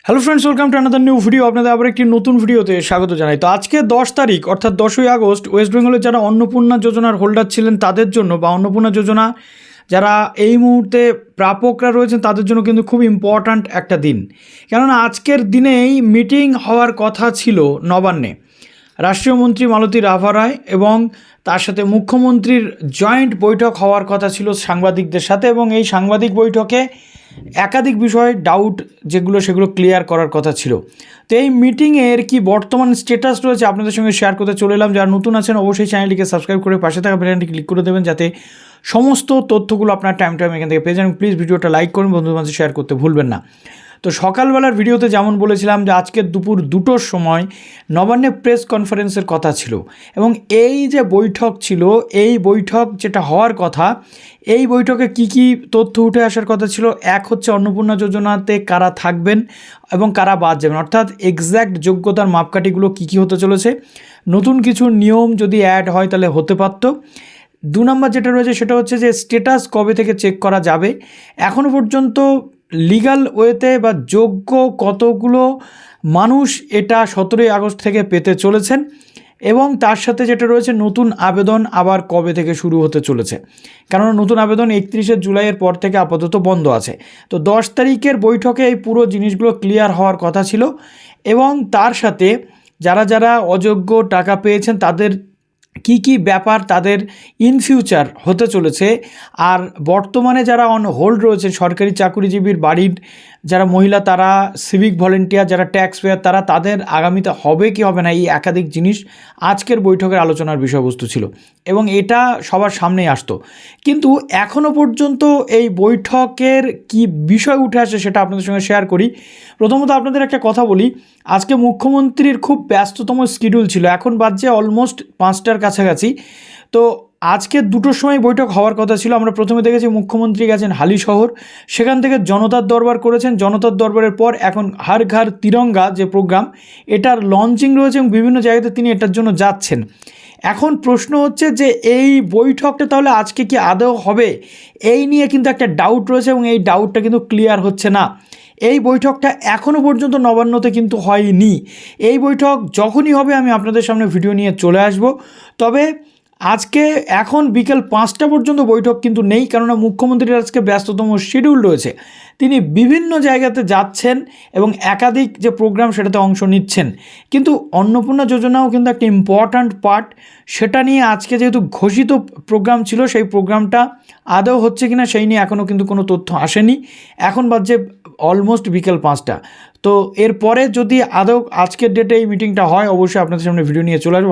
Hello friends, welcome to another new video. আপনাদের আবার একটি নতুন ভিডিওতে স্বাগত জানাই। তো আজকে 10 তারিখ অর্থাৎ 10ই আগস্ট ওয়েস্ট বেঙ্গলের যারা অন্নপূর্ণা যোজনার হোল্ডার ছিলেন তাদের জন্য, বা অন্নপূর্ণা যোজনা যারা এই মুহূর্তে প্রাপকরা রয়েছেন তাদের জন্য কিন্তু খুব ইম্পর্ট্যান্ট একটা দিন। কেননা আজকের দিনেই মিটিং হওয়ার কথা ছিল নবান্নে। রাষ্ট্রীয় মন্ত্রী মালতী রাভা রায় এবং তার সাথে মুখ্যমন্ত্রীর জয়েন্ট বৈঠক হওয়ার কথা ছিল সাংবাদিকদের সাথে, এবং এই সাংবাদিক বৈঠকে একাধিক বিষয় ডাউট সেগুলো ক্লিয়ার করার কথা ছিল। তো এই মিটিংয়ের কি বর্তমান স্ট্যাটাস রয়েছে আপনাদের সঙ্গে শেয়ার করতে চলে এলাম। যারা নতুন আছেন অবশ্যই চ্যানেলটিকে সাবস্ক্রাইব করে পাশে থাকা বেল আইকনটি ক্লিক করে দেবেন, যাতে সমস্ত তথ্যগুলো আপনার টাইম এখান থেকে পেয়ে যান। প্লিজ ভিডিওটা লাইক করুন, বন্ধুদের মাঝে শেয়ার করতে ভুলবেন না। তো সকালবেলার ভিডিওতে যেমন বলেছিলাম যে আজকের দুপুর 2টোর সময় নবান্নে প্রেস কনফারেন্সের কথা ছিল, এবং এই যে বৈঠক ছিল, এই বৈঠক যেটা হওয়ার কথা, এই বৈঠকে কি তথ্য উঠে আসার কথা ছিল। এক হচ্ছে অন্নপূর্ণা যোজনাতে কারা থাকবেন এবং কারা বাদ যাবেন, অর্থাৎ এক্স্যাক্ট যোগ্যতার মাপকাঠিগুলো কী হতে চলেছে। নতুন কিছু নিয়ম যদি অ্যাড হয় তাহলে হতে পারত। 2 নম্বর যেটা রয়েছে সেটা হচ্ছে যে স্ট্যাটাস কবে থেকে চেক করা যাবে। এখনও পর্যন্ত লিগ্যাল ওয়েতে বা যোগ্য কতগুলো মানুষ এটা 17ই আগস্ট থেকে পেতে চলেছেন, এবং তার সাথে যেটা রয়েছে নতুন আবেদন আবার কবে থেকে শুরু হতে চলেছে। কেননা নতুন আবেদন 31শে জুলাইয়ের পর থেকে আপাতত বন্ধ আছে। তো 10 তারিখের বৈঠকে এই পুরো জিনিসগুলো ক্লিয়ার হওয়ার কথা ছিল, এবং তার সাথে যারা যারা অযোগ্য টাকা পেয়েছেন তাদের কি ব্যাপার তাদের ইন ফিউচার হতে চলেছে, আর বর্তমানে যারা অন হোল্ড রয়েছে সরকারি চাকুরিজীবীর বাড়ির যারা মহিলা, তারা সিভিক ভলেন্টিয়ার, যারা ট্যাক্স পেয়ার, তাদের আগামীতে হবে কি হবে না, এই একাধিক জিনিস আজকের বৈঠকের আলোচনার বিষয়বস্তু ছিল, এবং এটা সবার সামনেই আসতো। কিন্তু এখনও পর্যন্ত এই বৈঠকের কি বিষয় উঠে আসে সেটা আপনাদের সঙ্গে শেয়ার করি। প্রথমত আপনাদের একটা কথা বলি, আজকে মুখ্যমন্ত্রীর খুব ব্যস্ততম শিডিউল ছিল। এখন বাজছে অলমোস্ট 5টার কাছাকাছি। তো আজকে 2টোর সময় বৈঠক হওয়ার কথা ছিল। আমরা প্রথমে দেখেছি মুখ্যমন্ত্রী গেছেন হালিশহর, সেখান থেকে জনতার দরবার করেছেন। জনতার দরবারের পর এখন হর ঘর তিরঙ্গা যে প্রোগ্রাম, এটার লঞ্চিং রয়েছে এবং বিভিন্ন জায়গাতে তিনি এটার জন্য যাচ্ছেন। এখন প্রশ্ন হচ্ছে যে এই বৈঠকটা তাহলে আজকে কি আদৌ হবে, এই নিয়ে কিন্তু একটা ডাউট রয়েছে, এবং এই ডাউটটা কিন্তু ক্লিয়ার হচ্ছে না। এই বৈঠকটা এখনও পর্যন্ত নবান্নতে কিন্তু হয়নি। এই বৈঠক যখনই হবে আমি আপনাদের সামনে ভিডিও নিয়ে চলে আসব। তবে আজকে এখন বিকেল 5টা পর্যন্ত বৈঠক কিন্তু নেই, কেননা মুখ্যমন্ত্রীর আজকে ব্যস্ততম শিডিউল রয়েছে। তিনি বিভিন্ন জায়গাতে যাচ্ছেন এবং একাধিক যে প্রোগ্রাম সেটাতে অংশ নিচ্ছেন। কিন্তু অন্নপূর্ণা যোজনাও কিন্তু একটা ইম্পর্ট্যান্ট পার্ট, সেটা নিয়ে আজকে যেহেতু ঘোষিত প্রোগ্রাম ছিল, সেই প্রোগ্রামটা আদৌ হচ্ছে কিনা সেই নিয়ে এখনও কিন্তু কোনো তথ্য আসেনি। এখন বাজছে অলমোস্ট বিকেল 5টা। তো এরপরে যদি আদৌ আজকের ডেটে এই মিটিংটা হয় অবশ্যই আপনাদের সামনে ভিডিও নিয়ে চলে আসবো।